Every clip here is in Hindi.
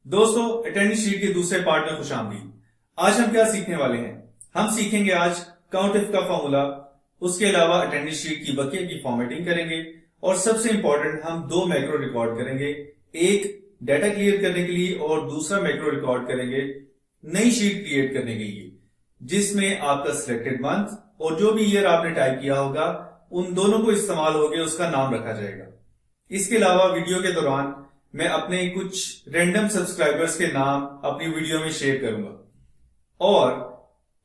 दोस्तों, अटेंडेंस शीट के दूसरे पार्ट में खुशामदीद। आज हम क्या सीखने वाले हैं? हम सीखेंगे आज काउंट इफ का फॉर्मूला। उसके अलावा अटेंडेंस शीट की बकिया की फॉर्मेटिंग करेंगे और सबसे इंपॉर्टेंट हम दो मैक्रो रिकॉर्ड करेंगे। एक डाटा क्लियर करने के लिए और दूसरा मैक्रो रिकॉर्ड करेंगे नई शीट क्रिएट करने के लिए, जिसमें आपका सिलेक्टेड मंथ और जो भी ईयर आपने टाइप किया होगा उन दोनों को इस्तेमाल होकर उसका नाम रखा जाएगा। इसके अलावा वीडियो के दौरान मैं अपने कुछ रैंडम सब्सक्राइबर्स के नाम अपनी वीडियो में शेयर करूंगा और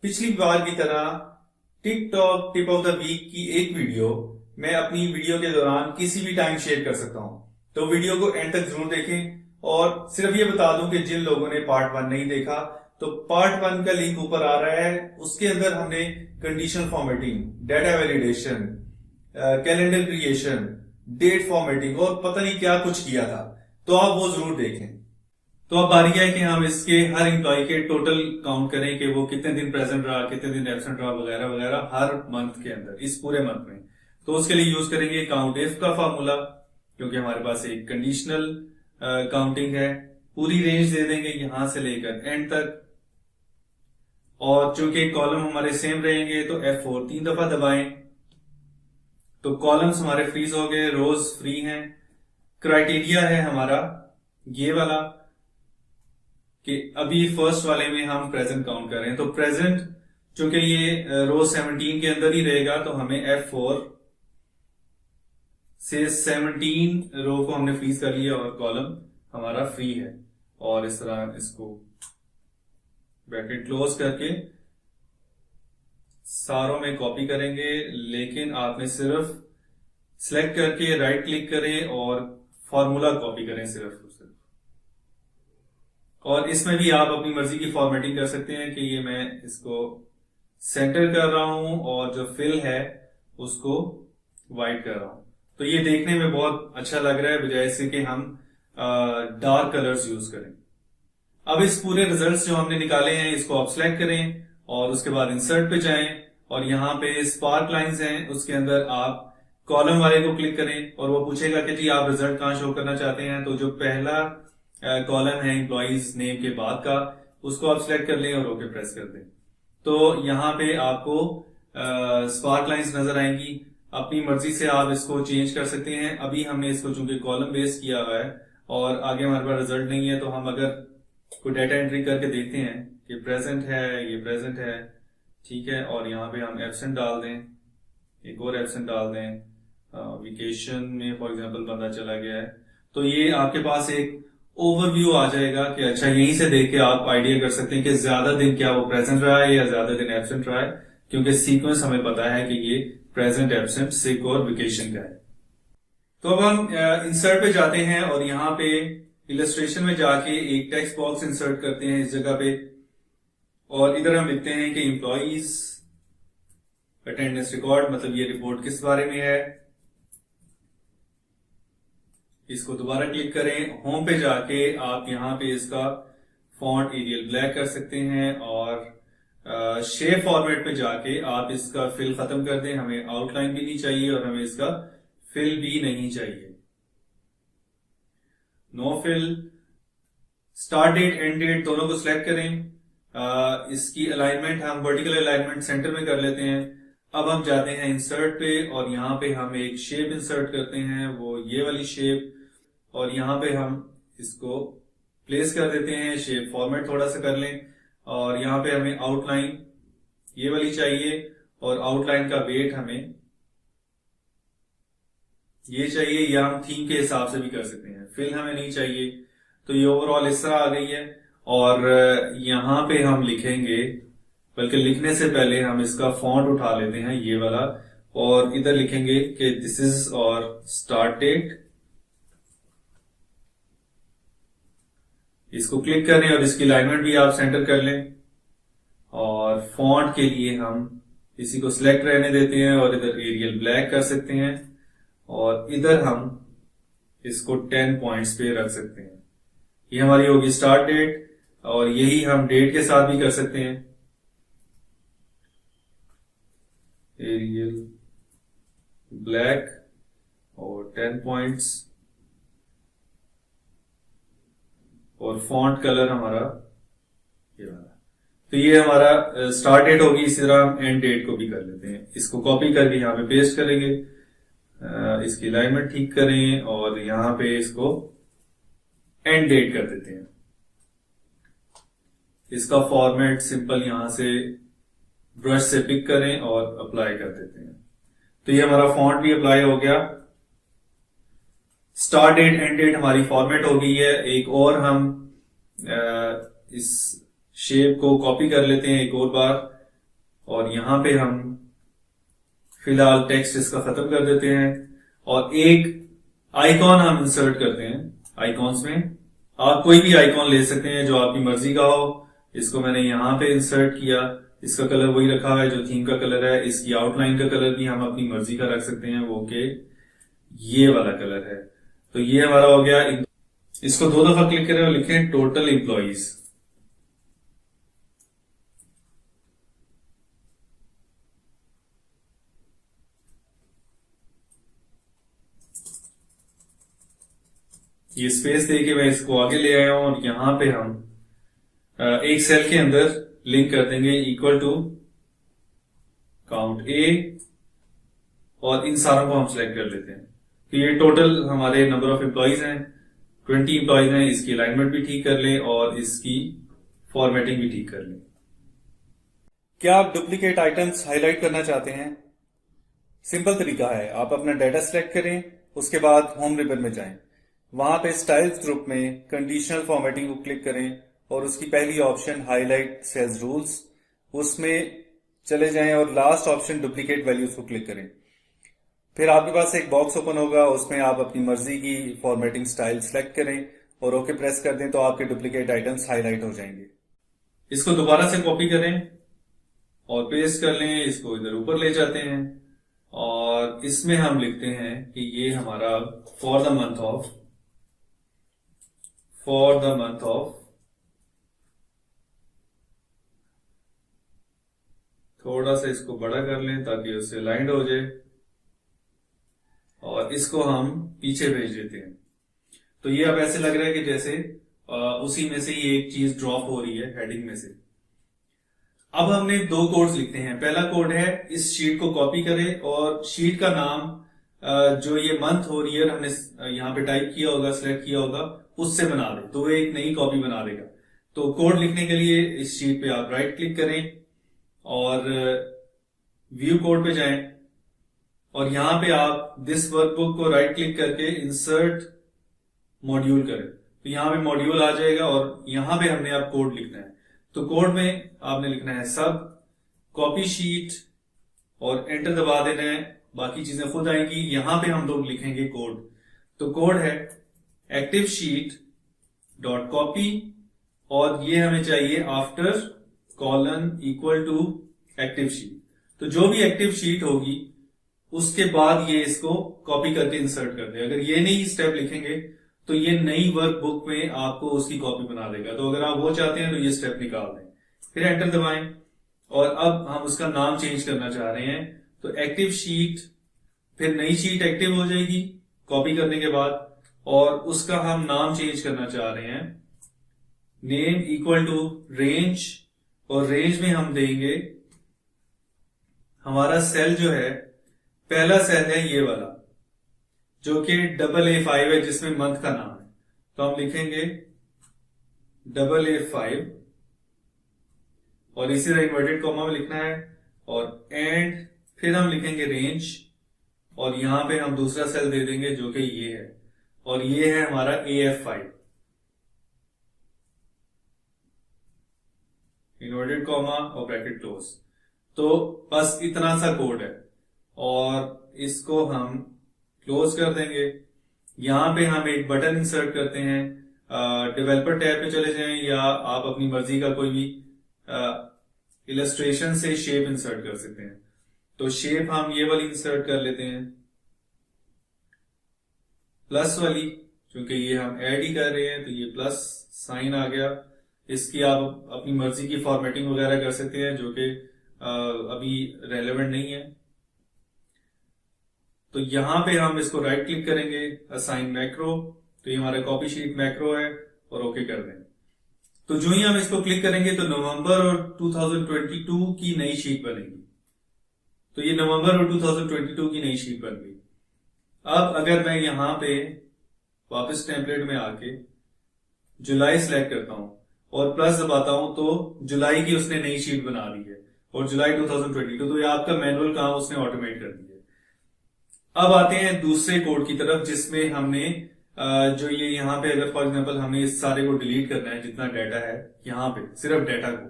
पिछली बार की तरह TikTok tip of the week की एक वीडियो मैं अपनी वीडियो के दौरान किसी भी टाइम शेयर कर सकता हूं। तो वीडियो को एंड तक जरूर देखें। और सिर्फ ये बता दूं कि जिन लोगों ने पार्ट 1 नहीं देखा तो पार्ट 1 का लिंक ऊपर आ रहा है। उसके अंदर हमने condition formatting, data validation, calendar creation, date formatting और पता नहीं क्या कुछ किया था, तो आप वो जरूर देखें। तो अब बारी है कि हम इसके हर एम्प्लॉय के टोटल काउंट करें कि वो कितने दिन प्रेजेंट रहा, कितने दिन एब्सेंट रहा, वगैरह वगैरह हर मंथ के अंदर, इस पूरे मंथ में। तो उसके लिए यूज करेंगे काउंट इफ का फॉर्मूला, क्योंकि हमारे पास एक कंडीशनल काउंटिंग है। पूरी रेंज दे देंगे यहां से लेकर एंड तक, और चूंकि कॉलम हमारे सेम रहेंगे तो F4 3 दफा दबाएं तो कॉलम्स हमारे फ्रीज हो गए, रोज फ्री हैं। क्राइटेरिया है हमारा ये वाला कि अभी फर्स्ट वाले में हम प्रेजेंट काउंट कर रहे हैं, तो प्रेजेंट चूंकि ये रो 17 के अंदर ही रहेगा तो हमें F4 से 17 रो को हमने फ्रीज कर लिया और कॉलम हमारा फ्री है। और इस तरह इसको ब्रैकेट क्लोज करके सारों में कॉपी करेंगे, लेकिन आपने सिर्फ सिलेक्ट करके राइट क्लिक करें और फॉर्मूला कॉपी करें सिर्फ। और इसमें भी आप अपनी मर्जी की फॉर्मेटिंग कर सकते हैं कि ये मैं इसको सेंटर कर रहा हूं और जो फिल है उसको वाइट कर रहा हूं। तो ये देखने में बहुत अच्छा लग रहा है, बजाय से कि हम डार्क कलर्स यूज करें। अब इस पूरे रिजल्ट्स जो हमने निकाले हैं इसको आप सिलेक्ट करें और उसके बाद इंसर्ट पे जाएं और यहाँ पे स्पार्क लाइंस हैं, उसके अंदर आप कॉलम वाले को क्लिक करें और वो पूछेगा कि जी आप रिजल्ट कहां शो करना चाहते हैं। तो जो पहला कॉलम है एम्प्लॉइज नेम के बाद का, उसको आप सिलेक्ट कर लें और ओके प्रेस कर दें। तो यहाँ पे आपको स्पार्क लाइंस नजर आएंगी। अपनी मर्जी से आप इसको चेंज कर सकते हैं। अभी हमने इसको चूंकि कॉलम बेस्ड किया हुआ है और आगे हमारे पास रिजल्ट नहीं है, तो हम अगर कोई डाटा एंट्री करके देखते हैं कि प्रेजेंट है, ये प्रेजेंट है, ठीक है, और यहाँ पे हम एब्सेंट डाल दें, एक और एब्सेंट डाल दें, वेकेशन में फॉर एग्जांपल बंदा चला गया है, तो ये आपके पास एक ओवरव्यू आ जाएगा कि अच्छा यहीं से देख के आप आइडिया कर सकते हैं कि ज्यादा दिन क्या वो प्रेजेंट रहा है या ज्यादा दिन एब्सेंट रहा है, क्योंकि सीक्वेंस हमें पता है कि ये प्रेजेंट, एब्सेंट, सिक और वेकेशन का है। तो अब हम इंसर्ट पे जाते हैं और यहाँ पे इलस्ट्रेशन में जाके एक टेक्स्ट बॉक्स इंसर्ट करते हैं इस जगह पे, और इधर हम लिखते हैं कि एम्प्लॉइज अटेंडेंस रिकॉर्ड, मतलब ये रिपोर्ट किस बारे में है। इसको दोबारा क्लिक करें, होम पे जाके आप यहाँ पे इसका फॉन्ट एरियल ब्लैक कर सकते हैं और शेप फॉर्मेट पे जाके आप इसका फिल खत्म कर दें। हमें आउटलाइन भी नहीं चाहिए और हमें इसका फिल भी नहीं चाहिए। No fill. Start date, end date दोनों को सिलेक्ट करें। इसकी अलाइनमेंट हम वर्टिकल अलाइनमेंट सेंटर में कर लेते हैं। अब हम जाते हैं इंसर्ट पे और यहाँ पे हम एक शेप इंसर्ट करते हैं, वो ये वाली शेप, और यहाँ पे हम इसको प्लेस कर देते हैं। शेप फॉर्मेट थोड़ा सा कर लें और यहाँ पे हमें आउटलाइन ये वाली चाहिए और आउटलाइन का वेट हमें ये चाहिए, या हम थीम के हिसाब से भी कर सकते हैं। फिल हमें नहीं चाहिए। तो ये ओवरऑल इस तरह आ गई है। और यहाँ पे हम लिखेंगे, बल्कि लिखने से पहले हम इसका फॉन्ट उठा लेते हैं ये वाला, और इधर लिखेंगे कि दिस इज और स्टार्ट डेट। इसको क्लिक करें और इसकी अलाइनमेंट भी आप सेंटर कर लें। और फॉन्ट के लिए हम इसी को सिलेक्ट रहने देते हैं और इधर एरियल ब्लैक कर सकते हैं और इधर हम इसको 10 पॉइंट्स पे रख सकते हैं। ये हमारी होगी स्टार्ट डेट, और यही हम डेट के साथ भी कर सकते हैं। एरियल ब्लैक और 10 पॉइंट्स, और फॉन्ट कलर हमारा ये वाला। तो ये हमारा स्टार्ट डेट होगी, इसी तरह हम एंड डेट को भी कर लेते हैं। इसको कॉपी करके यहाँ पे पेस्ट करेंगे, इसकी अलाइनमेंट ठीक करें और यहाँ पे इसको एंड डेट कर देते हैं। इसका फॉर्मेट सिंपल यहां से ब्रश से पिक करें और अप्लाई कर देते हैं। तो ये हमारा फॉन्ट भी अप्लाई हो गया। स्टार्ट डेट एंड डेट हमारी फॉर्मेट हो गई है। एक और हम इस शेप को कॉपी कर लेते हैं एक और बार, और यहां पे हम फिलहाल टेक्स्ट इसका खत्म कर देते हैं और एक आइकॉन हम इंसर्ट करते हैं। आइकॉन्स में आप कोई भी आइकॉन ले सकते हैं जो आपकी मर्जी का हो। इसको मैंने यहां पे इंसर्ट किया, इसका कलर वही रखा हुआ है जो थीम का कलर है। इसकी आउटलाइन का कलर भी हम अपनी मर्जी का रख सकते हैं, वो के ये वाला कलर है। तो ये हमारा हो गया। इसको 2 दफा क्लिक करें और लिखें टोटल एम्प्लॉइज। ये स्पेस देके मैं इसको आगे ले आया हूं और यहां पे हम एक सेल के अंदर लिंक कर देंगे इक्वल टू काउंट ए, और इन सारों को हम सिलेक्ट कर लेते हैं। तो ये टोटल हमारे नंबर ऑफ एम्प्लॉइज हैं, 20 एम्प्लॉइज हैं। इसकी अलाइनमेंट भी ठीक कर लें और इसकी फॉर्मेटिंग भी ठीक कर लें। क्या आप डुप्लीकेट आइटम्स हाईलाइट करना चाहते हैं? सिंपल तरीका है, आप अपना डाटा सिलेक्ट करें, उसके बाद होम रिबन में जाएं, वहां पे स्टाइल्स ग्रुप में कंडीशनल फॉर्मेटिंग को क्लिक करें और उसकी पहली ऑप्शन हाईलाइट सेल्स रूल्स, उसमें चले जाएं और लास्ट ऑप्शन डुप्लीकेट वैल्यूज को क्लिक करें। फिर आपके पास एक बॉक्स ओपन होगा, उसमें आप अपनी मर्जी की फॉर्मेटिंग स्टाइल सेलेक्ट करें और ओके प्रेस कर दें तो आपके डुप्लीकेट आइटम्स हाईलाइट हो जाएंगे। इसको दोबारा से कॉपी करें और पेस्ट कर लें, इसको इधर ऊपर ले जाते हैं और इसमें हम लिखते हैं कि ये हमारा फॉर द मंथ ऑफ थोड़ा सा इसको बड़ा कर लें ताकि उससे अलाइंड हो जाए और इसको हम पीछे भेज देते हैं। तो ये अब ऐसे लग रहा है कि जैसे उसी में से ही एक चीज ड्रॉप हो रही है हेडिंग में से। अब हमने 2 कोड्स लिखते हैं। पहला कोड है इस शीट को कॉपी करें और शीट का नाम जो ये मंथ और ईयर हमने यहाँ पे टाइप किया होगा, सिलेक्ट किया होगा, उससे बना दे, तो वो एक नई कॉपी बना देगा। तो कोड लिखने के लिए इस शीट पे आप राइट क्लिक करें और व्यू कोड पे जाएं और यहां पे आप दिस वर्कबुक को राइट क्लिक करके इंसर्ट मॉड्यूल करें, तो यहां पे मॉड्यूल आ जाएगा और यहां पे हमने आप कोड लिखना है। तो कोड में आपने लिखना है सब कॉपी शीट और एंटर दबा देना है, बाकी चीजें खुद आएंगी। यहां पे हम लोग लिखेंगे कोड। तो कोड है एक्टिव शीट डॉट कॉपी और ये हमें चाहिए after colon equal to active sheet. तो जो भी एक्टिव शीट होगी उसके बाद ये इसको कॉपी करके इंसर्ट कर दे। अगर ये नहीं स्टेप लिखेंगे तो ये नई वर्कबुक में आपको उसकी कॉपी बना देगा। तो अगर आप वो चाहते हैं तो ये स्टेप निकाल दें, फिर एंटर दबाएं और अब हम उसका नाम चेंज करना चाह रहे हैं। तो एक्टिव शीट, फिर नई शीट एक्टिव हो जाएगी कॉपी करने के बाद, और उसका हम नाम चेंज करना चाह रहे हैं नेम इक्वल टू रेंज, और रेंज में हम देंगे हमारा सेल जो है, पहला सेल है ये वाला जो कि AA5 है जिसमें मंथ का नाम है। तो हम लिखेंगे AA5 और इसी तरह इन्वर्टेड कॉमा में लिखना है और एंड, फिर हम लिखेंगे रेंज और यहां पे हम दूसरा सेल दे देंगे जो कि ये है और ये है हमारा AF5 इन्वर्टेड कॉमा और ब्रैकेट क्लोज। तो बस इतना सा कोड है और इसको हम क्लोज कर देंगे। यहां पे हम एक बटन इंसर्ट करते हैं। डेवलपर टैब पे चले जाएं या आप अपनी मर्जी का कोई भी इलस्ट्रेशन से शेप इंसर्ट कर सकते हैं। तो शेप हम ये वाली इंसर्ट कर लेते हैं, प्लस वाली, क्योंकि ये हम ऐड ही कर रहे हैं तो ये प्लस साइन आ गया। इसकी आप अपनी मर्जी की फॉर्मेटिंग वगैरह कर सकते हैं जो कि अभी रेलेवेंट नहीं है। तो यहां पे हम इसको राइट क्लिक करेंगे, असाइन मैक्रो, तो ये हमारा कॉपी शीट मैक्रो है और ओके कर दें। तो जो ही हम इसको क्लिक करेंगे तो नवंबर और 2022 की नई शीट बनेगी। तो ये नवंबर और 2022 की नई शीट बन गई। अब अगर मैं यहां पे वापस टेम्पलेट में आके जुलाई सिलेक्ट करता हूं और प्लस दबाता हूं तो जुलाई की उसने नई शीट बना दी है और जुलाई 2022, तो ये आपका मैनुअल काम उसने ऑटोमेट कर दिया। अब आते हैं दूसरे कोड की तरफ जिसमें हमने जो ये यहाँ पे अगर फॉर एग्जांपल हमें इस सारे को डिलीट करना है, जितना डाटा है यहाँ पे सिर्फ डाटा को,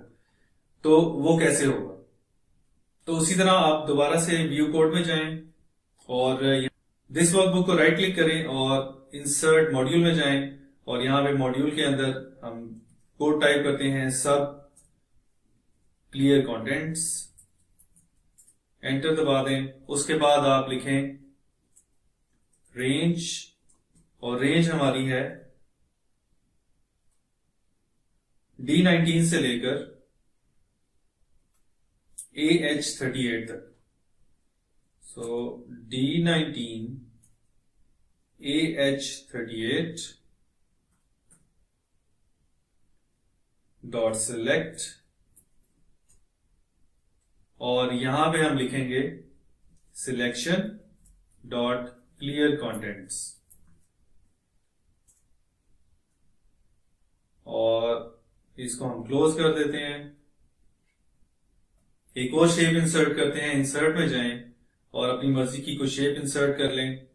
तो वो कैसे होगा। तो उसी तरह आप दोबारा से व्यू कोड में जाएं और दिस वर्कबुक को राइट क्लिक करें और इंसर्ट मॉड्यूल में जाएं और यहाँ पे मॉड्यूल के अंदर हम कोड टाइप करते हैं सब क्लियर कंटेंट्स, एंटर दबा दें। उसके बाद आप लिखें रेंज और रेंज हमारी है D19 से लेकर AH38 तक। सो D19 AH38 डॉट सिलेक्ट और यहां पे हम लिखेंगे सिलेक्शन डॉट क्लियर कंटेंट्स और इसको हम क्लोज कर देते हैं। एक और शेप इंसर्ट करते हैं, इंसर्ट में जाएं और अपनी मर्जी की कोई शेप इंसर्ट कर लें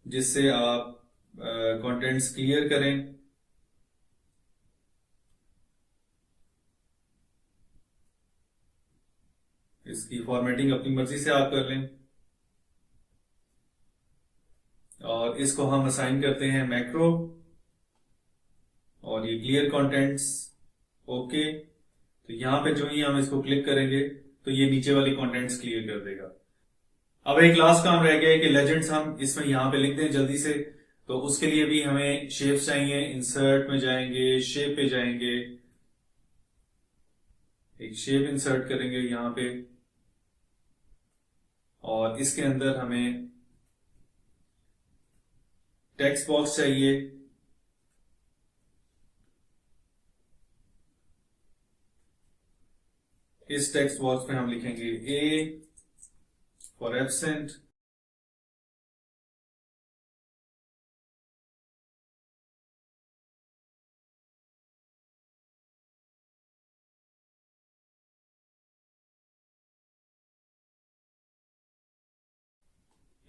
जिससे आप कंटेंट्स क्लियर करें। इसकी फॉर्मेटिंग अपनी मर्जी से आप कर लें और इसको हम असाइन करते हैं मैक्रो और ये क्लियर कंटेंट्स ओके। तो यहां पे जो ही हम इसको क्लिक करेंगे तो ये नीचे वाली कंटेंट्स क्लियर कर देगा। अब एक लास्ट काम रह गया है कि लेजेंड्स हम इसमें यहां पे लिख दें जल्दी से। तो उसके लिए भी हमें शेप्स चाहिए, इंसर्ट में जाएंगे, शेप पे जाएंगे, एक शेप इंसर्ट करेंगे यहां पे और इसके अंदर हमें टेक्स्ट बॉक्स चाहिए। इस टेक्स्ट बॉक्स में हम लिखेंगे A फॉर एब्सेंट,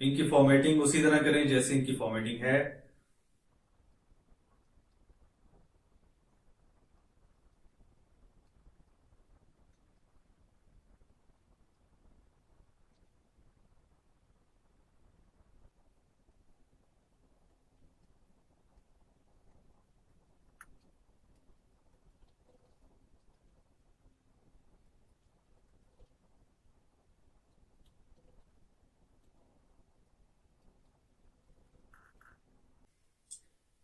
इनकी फॉर्मेटिंग उसी तरह करें जैसे इनकी फॉर्मेटिंग है।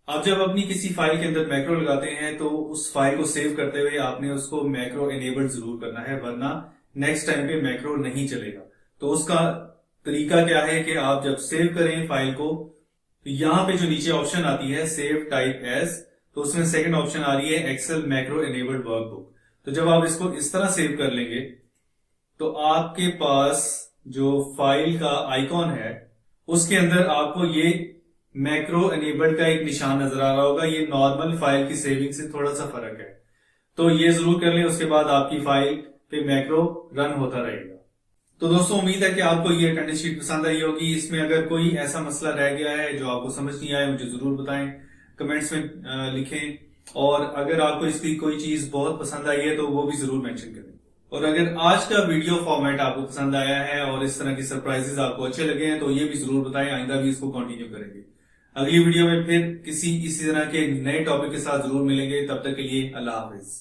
आप जब अपनी किसी फाइल के अंदर मैक्रो लगाते हैं तो उस फाइल को सेव करते हुए आपने उसको मैक्रो एनेबल जरूर करना है, वरना नेक्स्ट टाइम पे मैक्रो नहीं चलेगा। तो उसका तरीका क्या है कि आप जब सेव करें फाइल को तो यहां पे जो नीचे ऑप्शन आती है सेव टाइप एज, तो उसमें सेकंड ऑप्शन आ रही है एक्सेल मैक्रो एनेबल्ड वर्कबुक। तो जब आप इसको इस तरह सेव कर लेंगे तो आपके पास जो फाइल का आइकॉन है उसके अंदर आपको ये मैक्रो एनेबल्ड का एक निशान नजर आ रहा होगा। ये नॉर्मल फाइल की सेविंग से थोड़ा सा फर्क है, तो ये जरूर कर लें। उसके बाद आपकी फाइल पे मैक्रो रन होता रहेगा। तो दोस्तों उम्मीद है कि आपको ये अटेंडेंस शीट पसंद आई होगी। इसमें अगर कोई ऐसा मसला रह गया है जो आपको समझ नहीं आया मुझे जरूर बताएं, कमेंट्स में लिखें। और अगर आपको इसकी कोई चीज बहुत पसंद आई है तो वो भी जरूर मेंशन करें। और अगर आज का वीडियो फॉर्मेट आपको पसंद आया है और इस तरह की सरप्राइजेस आपको अच्छे लगे हैं तो ये भी जरूर बताएं, आइंदा भी इसको कंटिन्यू करेंगे। अगली वीडियो में फिर किसी इसी तरह के नए टॉपिक के साथ जरूर मिलेंगे। तब तक के लिए अल्लाह हाफिज।